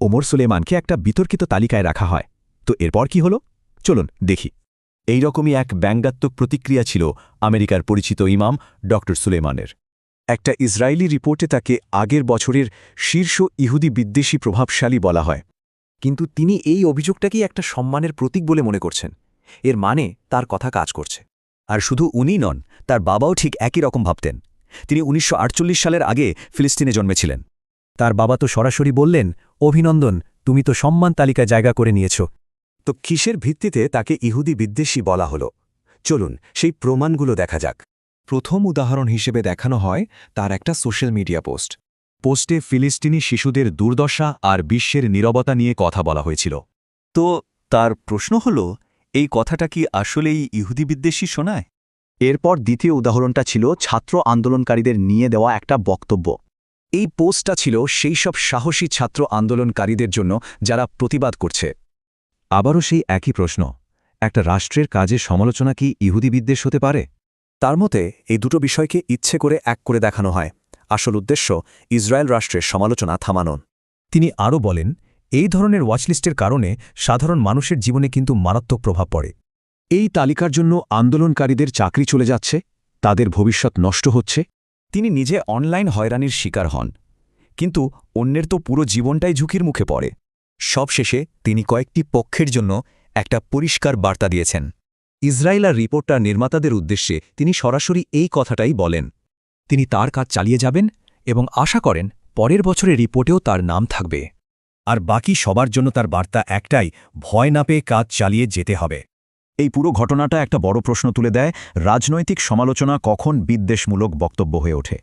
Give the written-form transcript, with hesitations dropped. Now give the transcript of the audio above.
ওমর সুলেমানকে একটা বিতর্কিত তালিকায় রাখা হয়। তো এরপর কি হলো চলুন দেখি। এইরকমই এক ব্যঙ্গাত্মক প্রতিক্রিয়া ছিল আমেরিকার পরিচিত ইমাম ড সুলেমানের। একটা ইসরায়েলি রিপোর্টে তাকে আগের বছরের শীর্ষ ইহুদি বিদ্বেষী প্রভাবশালী বলা হয়। কিন্তু তিনি এই অভিযোগটাকেই একটা সম্মানের প্রতীক বলে মনে করছেন। এর মানে তার কথা কাজ করছে। আর শুধু উনি নন, তার বাবাও ঠিক একই রকম ভাবতেন। তিনি ১৯৪৮ সালের আগে ফিলিস্তিনে জন্মেছিলেন। তার বাবা তো সরাসরি বললেন, অভিনন্দন, তুমি তো সম্মান তালিকায় জায়গা করে নিয়েছ। তো কিসের ভিত্তিতে তাকে ইহুদি বিদ্বেষী বলা হলো? চলুন সেই প্রমাণগুলো দেখা যাক। প্রথম উদাহরণ হিসেবে দেখানো হয় তার একটা সোশ্যাল মিডিয়া পোস্টে ফিলিস্তিনি শিশুদের দুর্দশা আর বিশ্বের নীরবতা নিয়ে কথা বলা হয়েছিল। তো তার প্রশ্ন হল, এই কথাটা কি আসলেই ইহুদি বিদ্বেষী শোনায়? এরপর দ্বিতীয় উদাহরণটা ছিল ছাত্র আন্দোলনকারীদের নিয়ে দেওয়া একটা বক্তব্য। এই পোস্টটা ছিল সেই সব সাহসী ছাত্র আন্দোলনকারীদের জন্য যারা প্রতিবাদ করছে। আবারও সেই একই প্রশ্ন, একটা রাষ্ট্রের কাজে সমালোচনা কি ইহুদি বিদ্বেষ হতে পারে? তার মতে এই দুটো বিষয়কে ইচ্ছে করে এক করে দেখানো হয়। আসল উদ্দেশ্য ইসরায়েল রাষ্ট্রের সমালোচনা থামানো। তিনি আরও বলেন, এই ধরনের ওয়াচলিস্টের কারণে সাধারণ মানুষের জীবনে কিন্তু মারাত্মক প্রভাব পড়ে। এই তালিকার জন্য আন্দোলনকারীদের চাকরি চলে যাচ্ছে, তাদের ভবিষ্যৎ নষ্ট হচ্ছে। তিনি নিজে অনলাইন হয়রানির শিকার হন, কিন্তু অন্যের তো পুরো জীবনটাই ঝুঁকির মুখে পড়ে। সবশেষে তিনি কয়েকটি পক্ষের জন্য একটা পরিষ্কার বার্তা দিয়েছেন। ইসরায়েল আর রিপোর্টার নির্মাতাদের উদ্দেশ্যে তিনি সরাসরি এই কথাটাই বলেন। তিনি তার কাজ চালিয়ে যাবেন এবং আশা করেন পরের বছরের রিপোর্টেও তার নাম থাকবে। আর বাকি সবার জন্য তার বার্তা একটাই, ভয় না পেয়ে কাজ চালিয়ে যেতে হবে। এই পুরো ঘটনাটা একটা বড় প্রশ্ন তুলে দেয়, রাজনৈতিক সমালোচনা কখন বিদ্বেষমূলক বক্তব্য হয়ে ওঠে।